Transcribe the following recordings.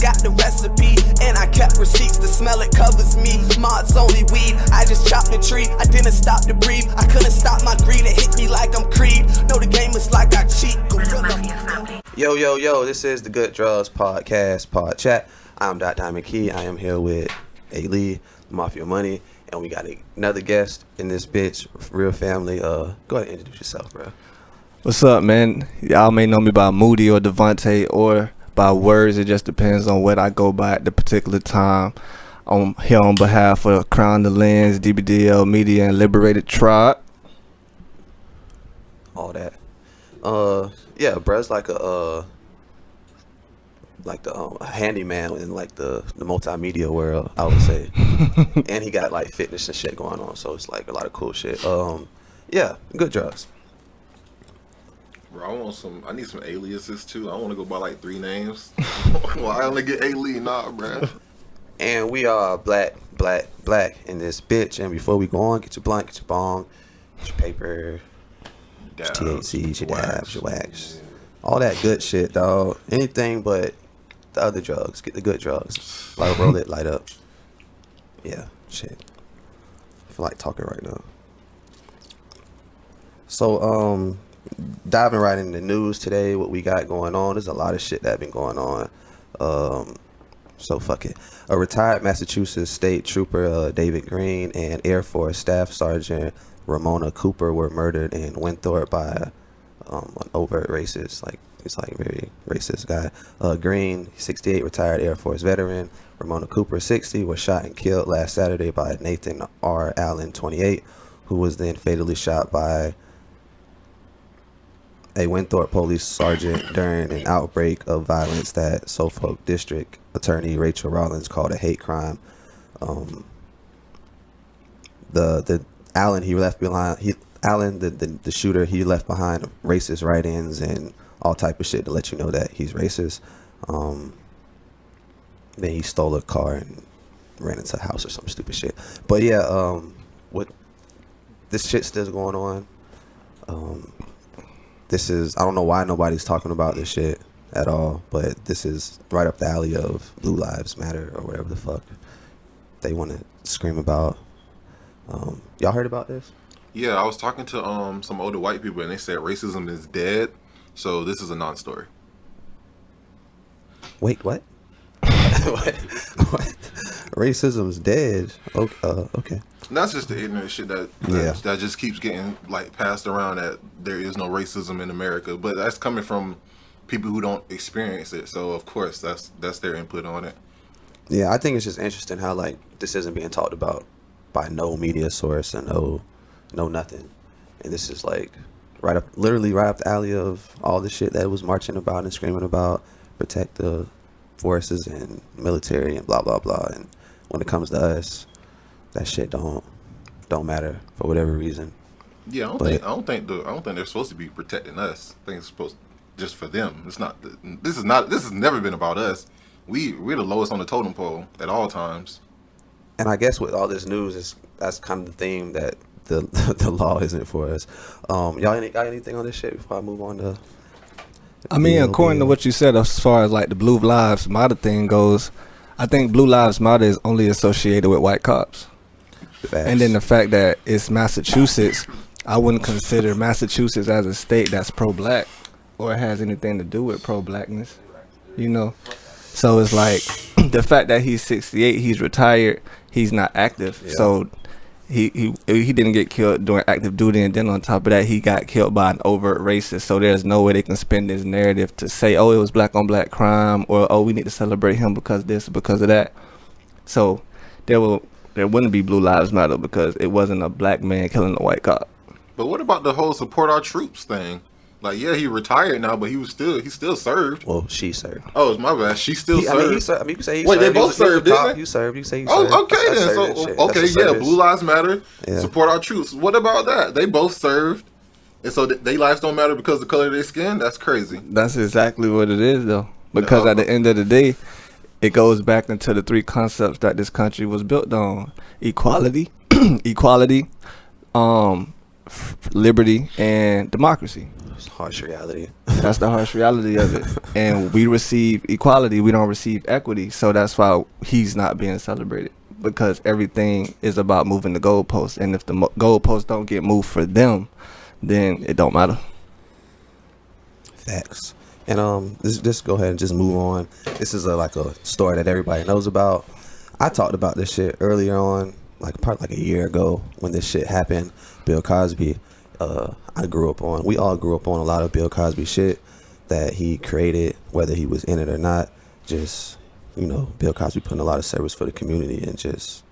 got the recipe, and I kept receipts. The smell it covers me. Mods only weed. I just chopped the tree. I didn't stop to breathe. I couldn't stop my greed. It hit me like I'm Creed. No, the game is like I cheat. Yo, this is the Good Drugs Podcast Pod Chat. I'm Dot Diamond Key. I am here with A. Lee, Mafia Money, and we got another guest in this bitch, real family. Go ahead and introduce yourself, bro. What's up, man? Y'all may know me by Moody or Devontae or by words. It just depends on what I go by at the particular time. I'm here on behalf of Crown the Lens, DBDL Media, and Liberated Tribe. All that. Yeah, bruh's like a handyman in like the multimedia world, I would say. And he got like fitness and shit going on, so it's like a lot of cool shit. Yeah, Good Drugs. Bro, I need some aliases too. I want to go by like 3 names. Well, I only get A. Lee, nah, bro. And we are black in this bitch. And before we go on, get your blunt, get your bong, get your paper, your THC, your dabs, your wax, all that good shit, dog. Anything but the other drugs. Get the good drugs. Like roll it, light up. Yeah, shit. I feel like talking right now. So, diving right into the news today, what we got going on. There's a lot of shit that been going on. So fuck it. A retired Massachusetts State Trooper, David Green, and Air Force Staff Sergeant Ramona Cooper were murdered in Winthrop by an overt racist. He's like a very racist guy. Green, 68, retired Air Force veteran. Ramona Cooper, 60, was shot and killed last Saturday by Nathan R. Allen, 28, who was then fatally shot by a Winthrop police sergeant during an outbreak of violence that Suffolk District Attorney Rachel Rollins called a hate crime. The Allen he left behind. The shooter, he left behind racist write-ins and all type of shit to let you know that he's racist. Then he stole a car and ran into a house or some stupid shit. But yeah, what this shit still going on. This is, I don't know why nobody's talking about this shit at all, but this is right up the alley of Blue Lives Matter or whatever the fuck they want to scream about. Y'all heard about this? Yeah, I was talking to some older white people and they said racism is dead, so this is a non-story. Wait, what? What? Racism's dead. Okay. And that's just the ignorant shit that just keeps getting like passed around, that there is no racism in America, but that's coming from people who don't experience it. So of course that's their input on it. Yeah, I think it's just interesting how like this isn't being talked about by no media source and no nothing, and this is like literally right up the alley of all the shit that was marching about and screaming about protect the forces and military and blah blah blah. And when it comes to us, that shit don't matter for whatever reason. Yeah, I don't think they're supposed to be protecting us. I think it's supposed just for them. It's not. This has never been about us. We're the lowest on the totem pole at all times. And I guess with all this news, that's kind of the theme that the law isn't for us. Y'all got anything on this shit before I move on to? I mean, according to what you said, as far as like the Blue Lives Matter thing goes, I think Blue Lives Matter is only associated with white cops. Facts. And then the fact that it's Massachusetts, I wouldn't consider Massachusetts as a state that's pro-black or has anything to do with pro-blackness, you know? So it's like the fact that he's 68, he's retired, he's not active. Yeah. So he didn't get killed during active duty, and then on top of that, he got killed by an overt racist. So there's no way they can spin this narrative to say, oh, it was black on black crime, or oh, we need to celebrate him because of this, because of that. So there wouldn't be Blue Lives Matter because it wasn't a black man killing a white cop. But what about the whole support our troops thing? Like, yeah, he retired now, but he still served. Well, she served. Oh, it's my bad. She still served. I mean, you can say he Wait, served. they both served, didn't they? You served. You say he served. Oh, okay then. So, okay, yeah, Blue Lives Matter. Yeah. Support our troops. What about that? They both served, and so their lives don't matter because of the color of their skin? That's crazy. That's exactly what it is, though. Because at the end of the day, it goes back into the 3 concepts that this country was built on: equality, liberty and democracy. It's harsh reality. That's the harsh reality of it. And we receive equality, we don't receive equity. So that's why he's not being celebrated, because everything is about moving the goalposts. And if the goalposts don't get moved for them, then it don't matter. Facts. And just go ahead and just move on. This is like a story that everybody knows about. I talked about this shit earlier on, probably a year ago when this shit happened. Bill Cosby. We all grew up on a lot of Bill Cosby shit that he created, whether he was in it or not. Just, Bill Cosby putting a lot of service for the community and just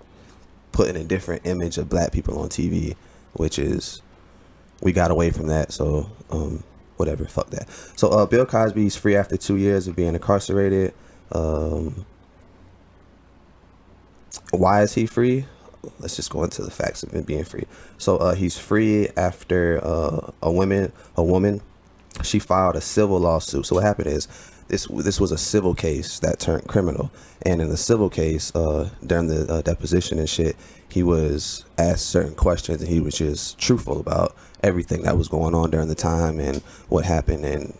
putting a different image of black people on TV, which is, we got away from that. So, whatever, fuck that. So, Bill Cosby's free after 2 years of being incarcerated. Why is he free? Let's just go into the facts of him being free. So he's free after a woman, she filed a civil lawsuit. So what happened is this was a civil case that turned criminal. And in the civil case, during the deposition and shit, he was asked certain questions and he was just truthful about everything that was going on during the time and what happened, and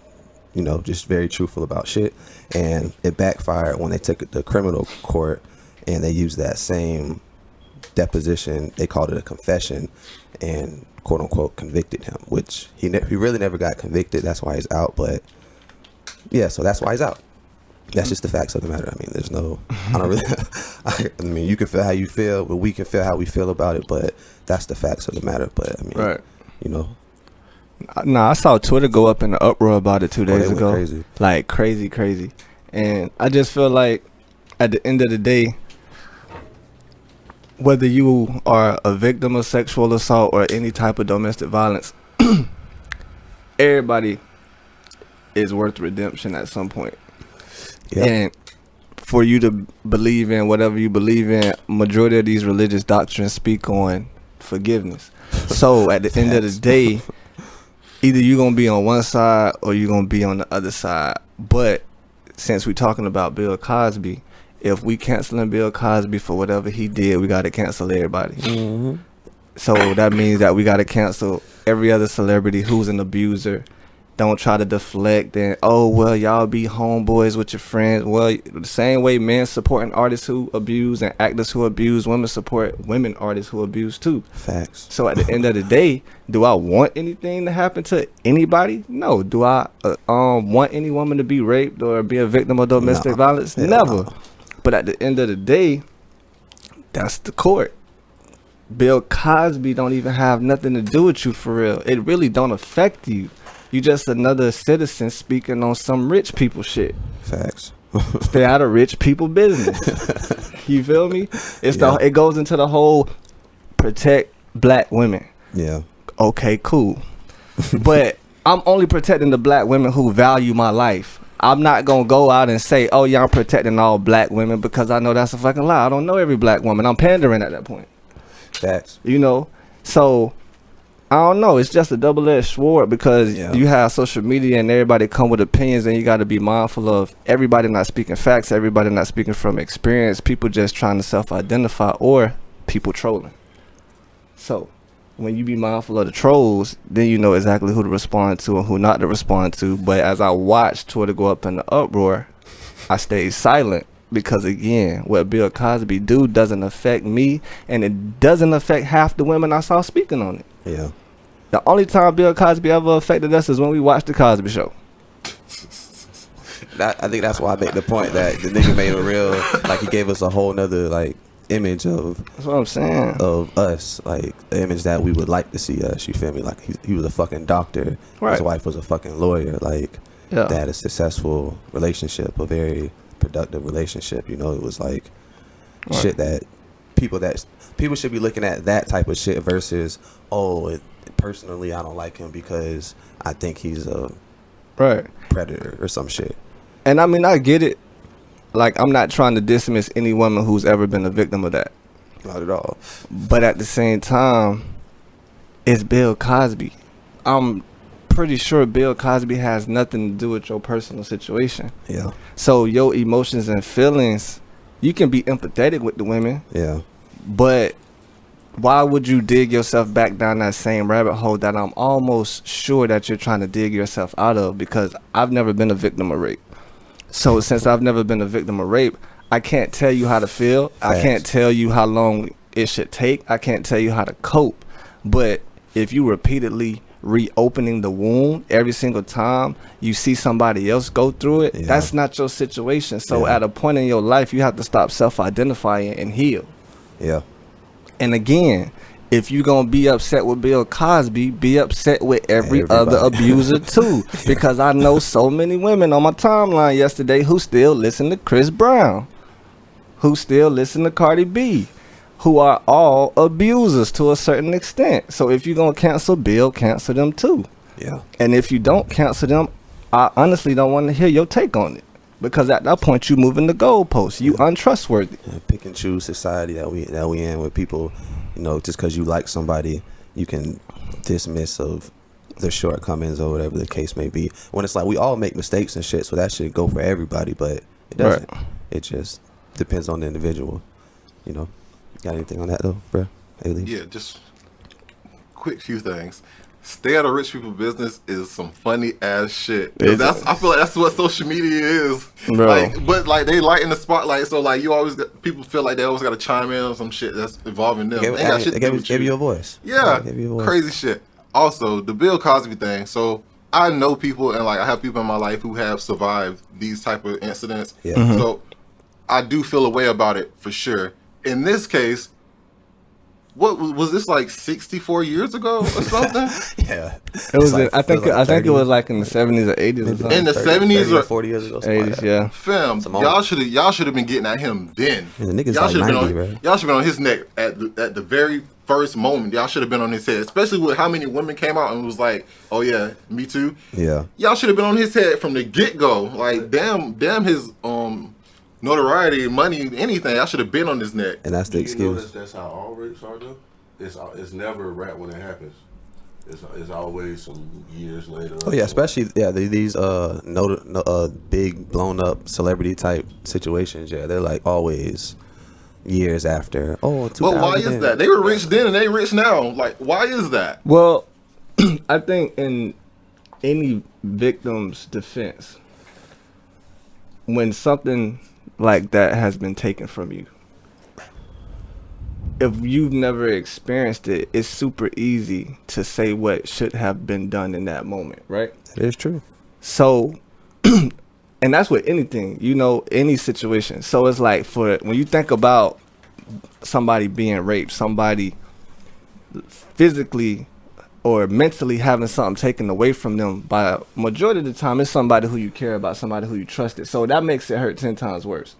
just very truthful about shit. And it backfired when they took it to criminal court and they used that same deposition, they called it a confession, and quote unquote convicted him, which he really never got convicted. That's why he's out. But yeah, so that's why he's out. That's just the facts of the matter. I mean, there's no, I don't really, I mean, you can feel how you feel, but we can feel how we feel about it, but that's the facts of the matter. But I mean, right. Nah, I saw Twitter go up in an uproar about it 2 days ago. Crazy. Like crazy. And I just feel like at the end of the day, whether you are a victim of sexual assault or any type of domestic violence, everybody is worth redemption at some point. Yep. And for you to believe in whatever you believe in, majority of these religious doctrines speak on forgiveness. So at the end of the day, either you're going to be on one side or you're going to be on the other side. But since we're talking about Bill Cosby, if we canceling Bill Cosby for whatever he did, we got to cancel everybody. Mm-hmm. So that means that we got to cancel every other celebrity who's an abuser. Don't try to deflect and, oh, well, y'all be homeboys with your friends. Well, the same way men supporting artists who abuse and actors who abuse, women support women artists who abuse too. Facts. So at the end of the day, do I want anything to happen to anybody? No. Do I want any woman to be raped or be a victim of domestic violence? Never. No. But at the end of the day, that's the court. Bill Cosby don't even have nothing to do with you for real. It really don't affect you. You just another citizen speaking on some rich people shit. Facts. Stay out of rich people business. You feel me? It goes into the whole protect black women. Yeah. Okay, cool. But I'm only protecting the black women who value my life. I'm not gonna go out and say, oh yeah, I'm protecting all black women, because I know that's a fucking lie. I don't know every black woman. I'm pandering at that point. Facts. So I don't know. It's just a double-edged sword, because you have social media and everybody come with opinions, and you got to be mindful of everybody not speaking facts, everybody not speaking from experience, people just trying to self-identify, or people trolling. So when you be mindful of the trolls, then you know exactly who to respond to and who not to respond to. But as I watched Twitter go up in the uproar, I stayed silent, because again, what Bill Cosby do doesn't affect me, and it doesn't affect half the women I saw speaking on it. Yeah. The only time Bill Cosby ever affected us is when we watched The Cosby Show. I think that's why I make the point that the nigga made a real, he gave us a whole nother, image of. That's what I'm saying. Of us, the image that we would like to see us. You feel me? He was a fucking doctor. Right. His wife was a fucking lawyer. They had a successful relationship, a very productive relationship. It was shit that people should be looking at, that type of shit, versus personally I don't like him because I think he's a predator or some shit. And I mean, I get it. I'm not trying to dismiss any woman who's ever been a victim of that. Not at all. But at the same time, it's Bill Cosby. I'm pretty sure Bill Cosby has nothing to do with your personal situation. Yeah. So your emotions and feelings, you can be empathetic with the women. Yeah. But why would you dig yourself back down that same rabbit hole that I'm almost sure that you're trying to dig yourself out of? Because I've never been a victim of rape. So since I've never been a victim of rape, I can't tell you how to feel. Facts. I can't tell you how long it should take. I can't tell you how to cope. But if you repeatedly reopening the wound every single time you see somebody else go through it, that's not your situation. So at a point in your life, you have to stop self-identifying and heal. Yeah. And again, if you're going to be upset with Bill Cosby, be upset with everybody. Other abuser too. Because I know so many women on my timeline yesterday who still listen to Chris Brown, who still listen to Cardi B, who are all abusers to a certain extent. So if you're going to cancel Bill, cancel them too. Yeah. And if you don't cancel them, I honestly don't want to hear your take on it. Because at that point, you moving the goalposts. You untrustworthy. Pick and choose society that we in, where people, you know, just because you like somebody, you can dismiss of their shortcomings or whatever the case may be. When it's like we all make mistakes and shit, so that should go for everybody, but it doesn't. Right. It just depends on the individual, you know. Got anything on that though, bro? Yeah, just quick few things. Stay out of rich people business is some funny ass shit. I feel like that's what social media is. Bro. Like, but like they light in the spotlight, so like you always people feel like they always got to chime in on some shit that's involving them. They gave you a voice. Yeah, crazy shit. Also, the Bill Cosby thing. So I know people, and like I have people in my life who have survived these type of incidents. Yeah. Mm-hmm. So I do feel a way about it for sure. In this case, what was this, like 64 years ago or something? Yeah, it was. Like, I think it was like in the 70s or 80s or something. In the 70s or 40 years ago, 80s, yeah. Fam, y'all should have been getting at him then. Yeah, the nigga's like 90, bro. Y'all should have been on his neck at the very first moment. Y'all should have been on his head, especially with how many women came out and was like, "Oh yeah, me too." Yeah, y'all should have been on his head from the get go. Like, damn his notoriety, money, anything. I should have been on his neck. And that's the excuse. That's how all rapes are, though. It's never a rap when it happens. It's always some years later. Oh yeah, especially these big blown up celebrity type situations. Yeah, they're like always years after. Oh, but why is that? They were rich then and they rich now. Like, why is that? Well, I think in any victim's defense, when something like that has been taken from you, if you've never experienced it, it's super easy to say what should have been done in that moment, right? That is true. So, and that's with anything, you know, any situation. So it's like, when you think about somebody being raped, somebody physically or mentally having something taken away from them, by majority of the time, it's somebody who you care about, somebody who you trusted. So that makes it hurt 10 times worse.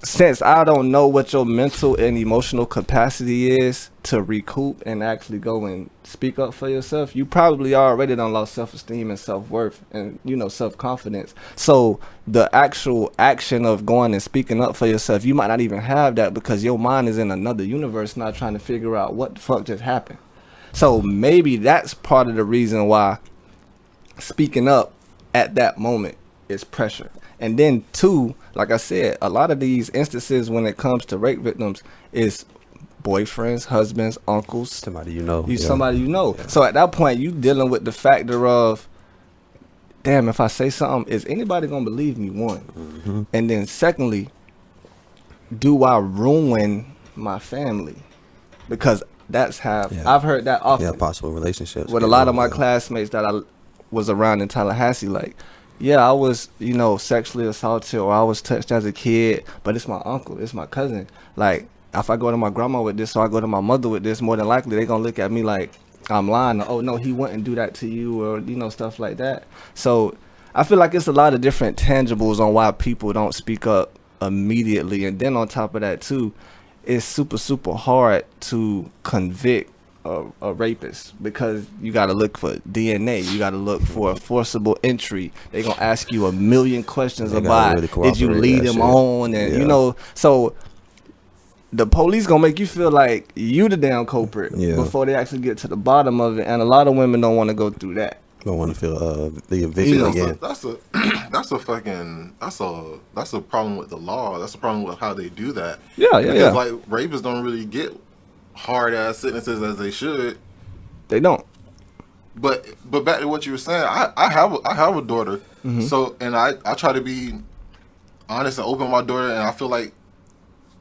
Since I don't know what your mental and emotional capacity is to recoup and actually go and speak up for yourself, you probably already done lost self-esteem and self-worth and, you know, self-confidence. So the actual action of going and speaking up for yourself, you might not even have that because your mind is in another universe, not trying to figure out what the fuck just happened. So maybe that's part of the reason why speaking up at that moment is pressure. And then two, like I said, a lot of these instances when it comes to rape victims is boyfriends, husbands, uncles. Somebody you know. Somebody you know. Yeah. So at that point, you dealing with the factor of, damn, if I say something, is anybody going to believe me, one? Mm-hmm. And then secondly, do I ruin my family? Because that's how I've heard that often. Yeah, possible relationships. With a lot of my classmates that I was around in Tallahassee, like, yeah, I was, you know, sexually assaulted or I was touched as a kid, but it's my uncle, it's my cousin. Like, if I go to my grandma with this or I go to my mother with this, more than likely they're going to look at me like I'm lying. Or, oh, no, he wouldn't do that to you, or, you know, stuff like that. So I feel like it's a lot of different tangibles on why people don't speak up immediately. And then on top of that, too, it's super, super hard to convict a rapist because you got to look for DNA. You got to look for a forcible entry. They're going to ask you a million questions about, really did you lead him on? And, you know, so the police going to make you feel like you the damn culprit before they actually get to the bottom of it. And a lot of women don't want to go through that. Don't want to feel the eviction again. That's a problem with the law. That's a problem with how they do that. Yeah. Because like rapists don't really get hard ass sentences as they should. They don't. But back to what you were saying, I have a daughter, so and I try to be honest and open with my daughter, and I feel like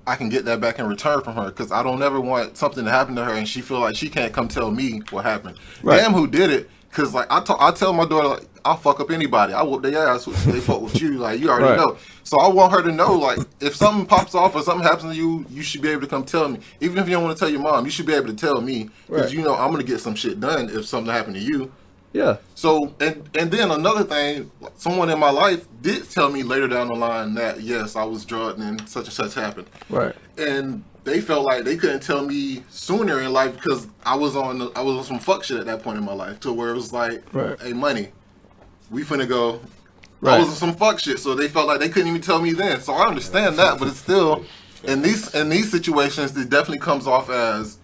I can get that back in return from her, because I don't ever want something to happen to her and she feel like she can't come tell me what happened. Right. Damn who did it, because like I tell my daughter, like, I'll fuck up anybody. I whoop their ass if they fuck with you. Like, you already know. So I want her to know, like, if something pops off or something happens to you, you should be able to come tell me. Even if you don't want to tell your mom, you should be able to tell me, because you know I'm gonna get some shit done if something happened to you. Yeah. So and then another thing, someone in my life did tell me later down the line that yes, I was drugged and such happened. Right. And they felt like they couldn't tell me sooner in life because I was on some fuck shit at that point in my life, to where it was like, hey, money, we finna go. I was on some fuck shit, so they felt like they couldn't even tell me then. So I understand that, but it's still in these situations, it definitely comes off as,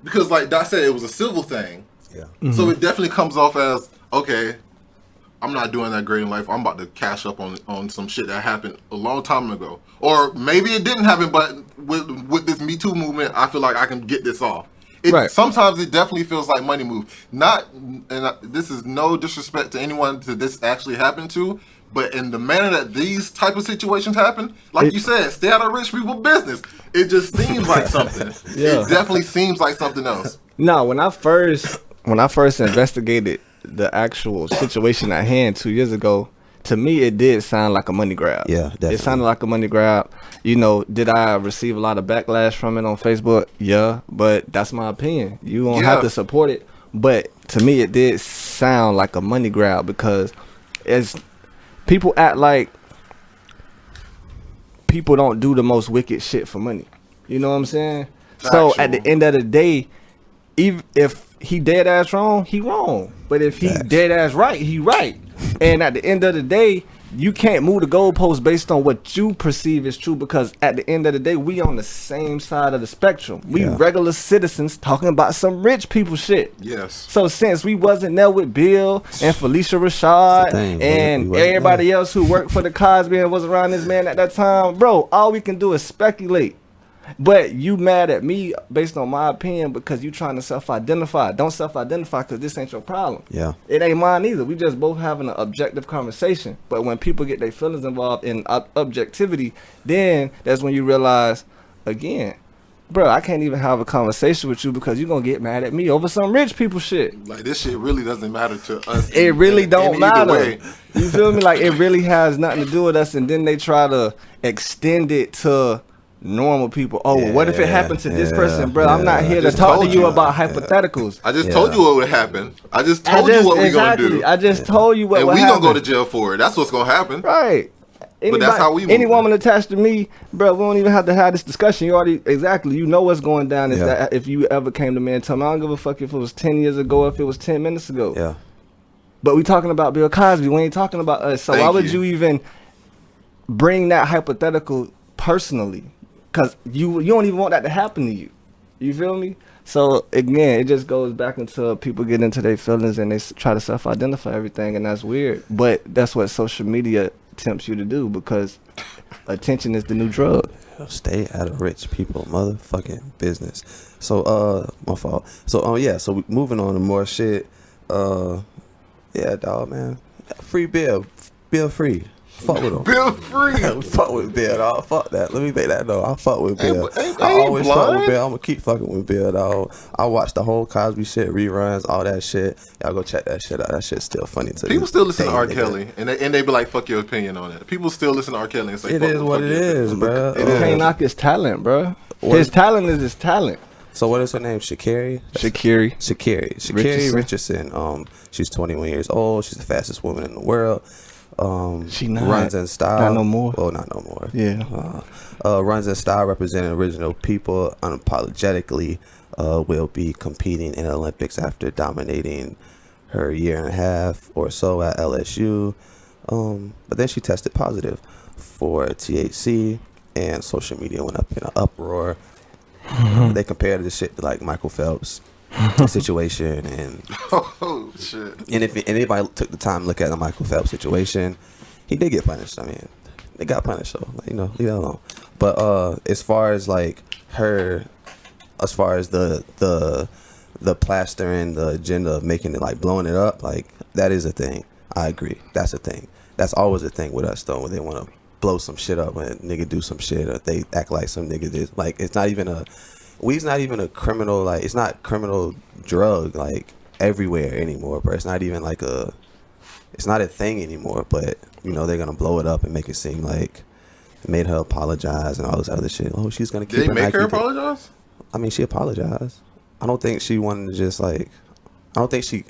because like Doc said, it was a civil thing. Yeah. Mm-hmm. So it definitely comes off as, okay, I'm not doing that great in life. I'm about to cash up on some shit that happened a long time ago. Or maybe it didn't happen, but with this Me Too movement, I feel like I can get this off. Sometimes it definitely feels like money move. This is no disrespect to anyone that this actually happened to, but in the manner that these type of situations happen, like you said, stay out of rich people business. It just seems like something. It definitely seems like something else. No, when I first investigated the actual situation at hand 2 years ago, to me it did sound like a money grab. Yeah, definitely. It sounded like a money grab. You know, did I receive a lot of backlash from it on Facebook? Yeah, but that's my opinion. You don't have to support it. But to me it did sound like a money grab, because as people act like people don't do the most wicked shit for money. You know what I'm saying? So at the end of the day, even if he dead ass wrong, he wrong. But if he dead ass right, he right. And at the end of the day, you can't move the goalpost based on what you perceive is true, because at the end of the day, we on the same side of the spectrum. We regular citizens talking about some rich people shit. Yes. So since we wasn't there with Bill and Felicia Rashad and everybody else who worked for the Cosby and was around this man at that time, bro, all we can do is speculate. But you mad at me based on my opinion because you trying to self-identify. Don't self-identify, because this ain't your problem. Yeah. It ain't mine either. We just both having an objective conversation. But when people get their feelings involved in objectivity, then that's when you realize, again, bro, I can't even have a conversation with you because you're going to get mad at me over some rich people shit. Like, this shit really doesn't matter to us. It really don't matter. You feel me? Like, it really has nothing to do with us. And then they try to extend it to normal people. Oh, well, what if it happened to this person, bro? I'm not here to talk to you about hypotheticals. I just told you what would happen. I just told you what we're gonna do. I just told you what would happen. And we gonna go to jail for it. That's what's gonna happen. Right. But that's how we move. Any woman attached to me, bro, we don't even have to have this discussion. You already, you know what's going down. Is that if you ever came to me and told me, I don't give a fuck if it was 10 years ago, if it was 10 minutes ago. Yeah. But we talking about Bill Cosby. We ain't talking about us. So why would you even bring that hypothetical personally? Because you don't even want that to happen to you. You feel me? So, again, it just goes back into people getting into their feelings and they try to self-identify everything, and that's weird. But that's what social media tempts you to do, because attention is the new drug. Stay out of rich people motherfucking business. So, my fault. So, so we moving on to more shit. Yeah, dog, man. Free Bill. Bill free. Fuck with him. Bill free. Fuck with Bill, dog. Fuck that. Let me make that know. I fuck with Bill. I always fuck with Bill. I'm gonna keep fucking with Bill, dog. I watched the whole Cosby shit, reruns, all that shit. Y'all go check that shit out. That shit's still funny to me. People still listen to R. Kelly, and they be like, fuck your opinion on it. People still listen to R. Kelly and say, it is what it is, bro. You can't knock his talent, bro. His talent is his talent. So what is her name? Sha'Carri Richardson. She's 21 years old. She's the fastest woman in the world. She not, runs in style. Not no more. Oh, not no more. Yeah. Runs in style, representing original people unapologetically. Will be competing in the Olympics after dominating her year and a half or so at LSU. But then she tested positive for THC, and social media went up in an uproar. They compared this shit to like Michael Phelps situation, and oh shit. And if anybody took the time to look at the Michael Phelps situation, he did get punished. I mean, they got punished, so leave that alone. But as far as like her as far as the plastering, the agenda of making it like blowing it up, like that is a thing. I agree. That's a thing. That's always a thing with us though, when they want to blow some shit up, when a nigga do some shit, or they act like some nigga did. Like it's not even a weed's not even a criminal, like it's not criminal drug like everywhere anymore, bro. It's not even like it's not a thing anymore. But you know they're gonna blow it up and make it seem like it made her apologize and all this other shit. Oh, she's gonna keep. Did they make her apologize? I mean, she apologized. I don't think she wanted to just like. I don't think she.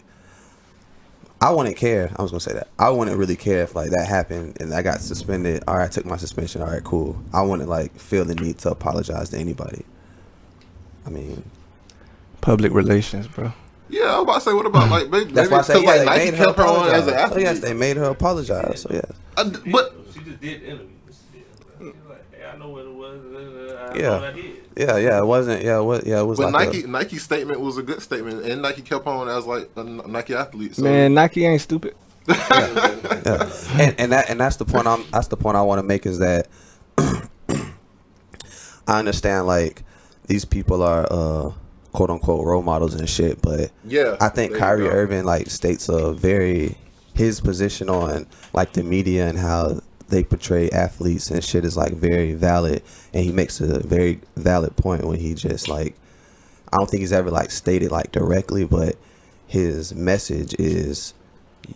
I wouldn't care. I was gonna say that. I wouldn't really care if like that happened and I got suspended. All right, I took my suspension. All right, cool. I wouldn't like feel the need to apologize to anybody. I mean, public relations, bro. Yeah, I was about to say, what about like? Maybe, that's why I say, yeah, like, they Nike made her kept her on apologize. as an athlete. Oh, yes, they made her apologize. So yes. But she just did interviews. She was like, hey, I know what it was. I Yeah. know what I did. Yeah, it wasn't. Yeah, it was. But like Nike's statement was a good statement, and Nike kept on as like a Nike athlete. So. Man, Nike ain't stupid. yeah. And that's the point. That's the point I want to make is that I understand like these people are quote unquote role models and shit, but yeah, I think Kyrie Irving like states his position on like the media and how they portray athletes and shit is like very valid, and he makes a very valid point when he just like, I don't think he's ever like stated like directly, but his message is,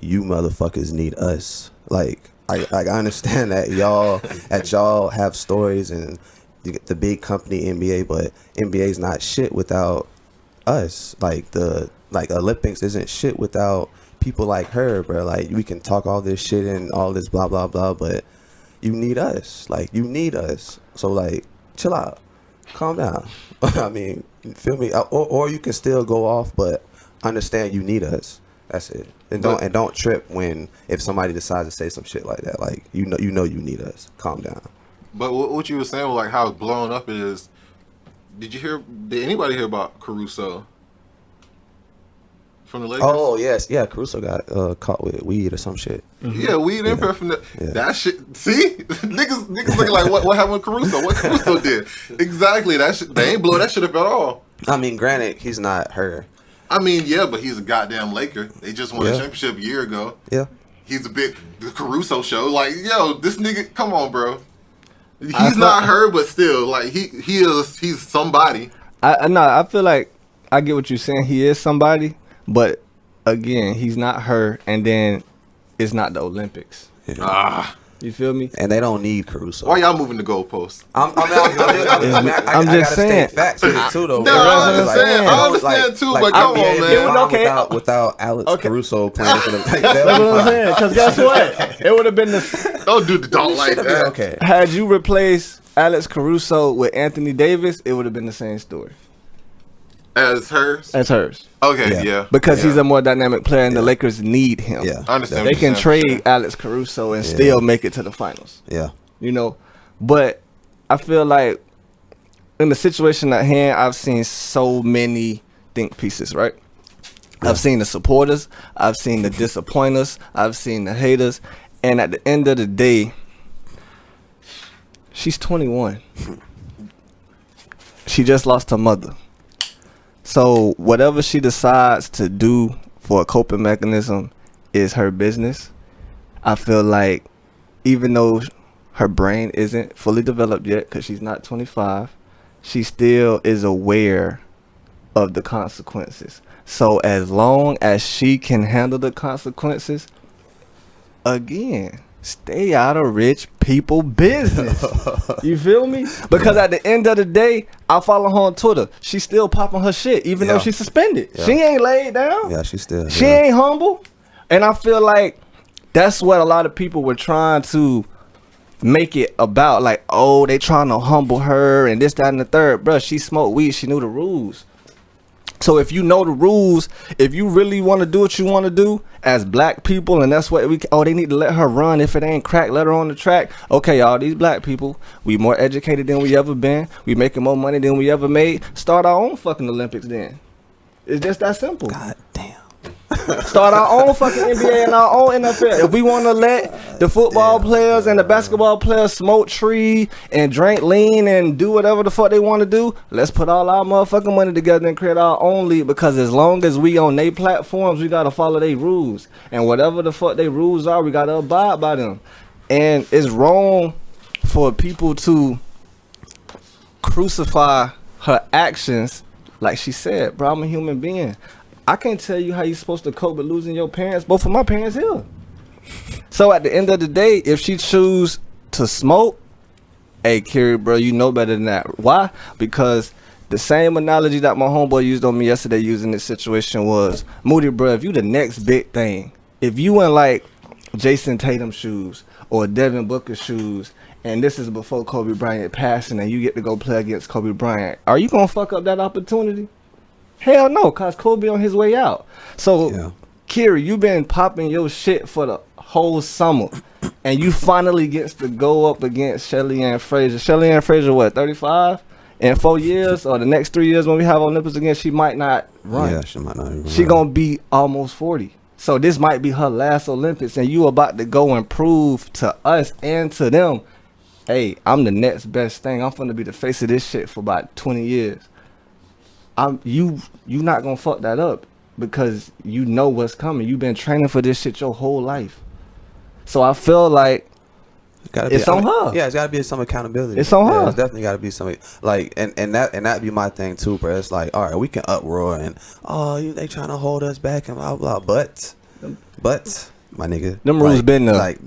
you motherfuckers need us. Like I understand that y'all have stories and the big company NBA, but NBA's not shit without us. Like the Olympics isn't shit without people like her, bro. Like we can talk all this shit and all this blah blah blah, but you need us. Like you need us. So like chill out, calm down. I mean, you feel me? Or you can still go off, but understand you need us. That's it. And don't trip if somebody decides to say some shit like that. Like you know you need us. Calm down. But what you were saying, like how blown up it is. Did anybody hear about Caruso from the Lakers? Oh yes, yeah. Caruso got caught with weed or some shit. Mm-hmm. Yeah, weed and paraphernalia. That shit. See, niggas looking like what happened with Caruso? What Caruso did? Exactly. That shit. They ain't blow that shit up at all. I mean, granted, he's not her. I mean, yeah, but he's a goddamn Laker. They just won a championship a year ago. Yeah. He's the Caruso show. Like, yo, this nigga, come on, bro. He's not her, but still, like he's somebody. I feel like I get what you're saying. He is somebody, but again, he's not her, and then it's not the Olympics. Yeah. You feel me? And they don't need Caruso. Why y'all moving the goalposts? I'm just saying. Facts with it too, though. No, I understand too, but come on, man. It was okay without Alex Caruso playing for them. That's what I'm saying. Because guess what? It would have been Don't like that. Okay. Had you replaced Alex Caruso with Anthony Davis, it would have been the same story. As hers? As hers. Okay, yeah. Because he's a more dynamic player, and the Lakers need him. Yeah, I understand. They can trade Alex Caruso and still make it to the finals. Yeah. You know, but I feel like in the situation at hand, I've seen so many think pieces, right? Yeah. I've seen the supporters, I've seen the disappointers, I've seen the haters, and at the end of the day, she's 21. She just lost her mother. So whatever she decides to do for a coping mechanism is her business. I feel like even though her brain isn't fully developed yet because she's not 25, she still is aware of the consequences. So as long as she can handle the consequences, again, stay out of rich people business. You feel me? Because at the end of the day, I follow her on Twitter. She's still popping her shit, even though she's suspended. Yeah. She ain't laid down. Yeah, she ain't humble. And I feel like that's what a lot of people were trying to make it about. Like, oh, they trying to humble her and this, that, and the third. Bruh, she smoked weed. She knew the rules. So if you know the rules, if you really want to do what you want to do as black people, and that's what they need to let her run. If it ain't crack, let her on the track. Okay, all these black people, we more educated than we ever been. We making more money than we ever made. Start our own fucking Olympics then. It's just that simple. God damn. Start our own fucking NBA and our own NFL. If we want to let the football players and the basketball players smoke tree and drink lean and do whatever the fuck they want to do, let's put all our motherfucking money together and create our own league. Because as long as we on their platforms, we gotta follow their rules. And whatever the fuck their rules are, we gotta abide by them. And it's wrong for people to crucify her actions. Like she said, bro, I'm a human being. I can't tell you how you're supposed to cope with losing your parents. Both of my parents here. So at the end of the day, if she choose to smoke, hey, Carrie, bro, you know better than that. Why? Because the same analogy that my homeboy used on me yesterday using this situation was, Moody, bro, if you the next big thing, if you in like Jason Tatum's shoes or Devin Booker's shoes, and this is before Kobe Bryant passing and you get to go play against Kobe Bryant, are you going to fuck up that opportunity? Hell no, because Kobe on his way out. So, Kiri, you been popping your shit for the whole summer, and you finally gets to go up against Shelly Ann Frazier. Shelly Ann Frazier, what, 35? In 4 years or the next 3 years when we have Olympus again, she might not run. Yeah, she might not even She run. going to be almost 40. So this might be her last Olympics, and you about to go and prove to us and to them, hey, I'm the next best thing. I'm finna be the face of this shit for about 20 years. You not gonna fuck that up because you know what's coming. You've been training for this shit your whole life. So I feel like it's on her. Yeah, it's gotta be some accountability. It's on her. It's definitely gotta be some like, and that be my thing too, bro. It's like, all right, we can uproar and they trying to hold us back and blah blah, but my nigga, them rules been there. Like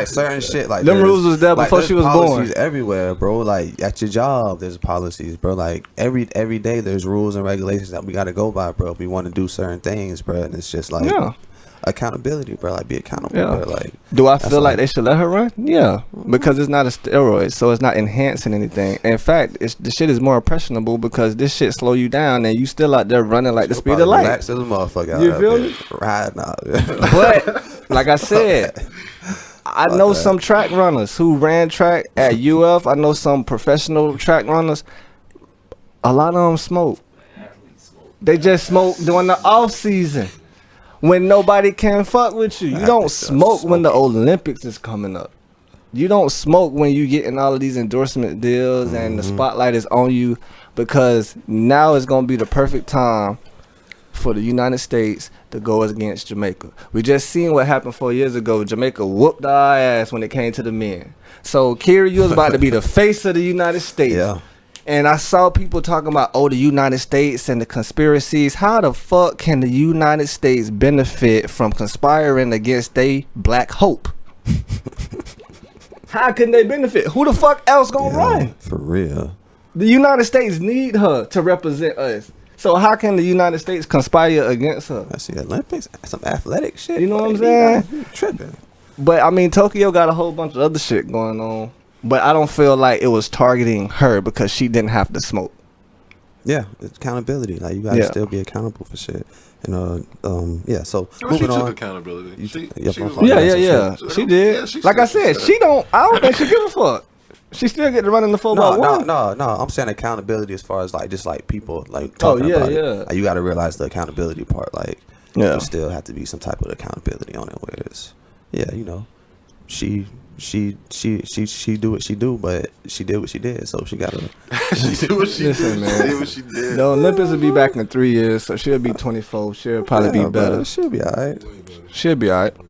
certain shit, like them rules was there before she was born. Policies everywhere, bro. Like at your job, there's policies, bro. Like every day, there's rules and regulations that we gotta go by, bro. If we want to do certain things, bro, and it's just like accountability, bro. Like be accountable, bro. Like, do I feel like they should let her run? Yeah, because it's not a steroid, so it's not enhancing anything. In fact, the shit is more impressionable because this shit slow you down and you still out there running like the speed of light. Relax as a motherfucker. You feel me? Riding out. But like I said, I know some track runners who ran track at UF. I know some professional track runners. A lot of them smoke. They just smoke during the off season when nobody can fuck with you. You don't smoke when the Olympics is coming up. You don't smoke when you getting all of these endorsement deals and the spotlight is on you, because now is gonna be the perfect time for the United States to go against Jamaica. We just seen what happened 4 years ago. Jamaica whooped our ass when it came to the men. So, Kiri, you was about to be the face of the United States. Yeah. And I saw people talking about, the United States and the conspiracies. How the fuck can the United States benefit from conspiring against they black hope? How can they benefit? Who the fuck else gonna run? For real. The United States need her to represent us. So how can the United States conspire against her? That's the Olympics, some athletic shit. You know what I'm saying? You tripping. But I mean, Tokyo got a whole bunch of other shit going on. But I don't feel like it was targeting her because she didn't have to smoke. Yeah, it's accountability. Like you gotta still be accountable for shit. And so moving she on. took accountability. She She did. Like I said, I don't think she give a fuck. She still get to run in the 4x1. No. I'm saying accountability as far as like just like people like talking about it. Like, you got to realize the accountability part. Like, there still have to be some type of accountability on it. Whereas, she do what she do, but she did what she did, so she gotta. She did what she Listen, did. man. She did what she did. The Olympus will be back in 3 years, so she'll be 24. She'll probably be better. She'll be alright. She'll be alright.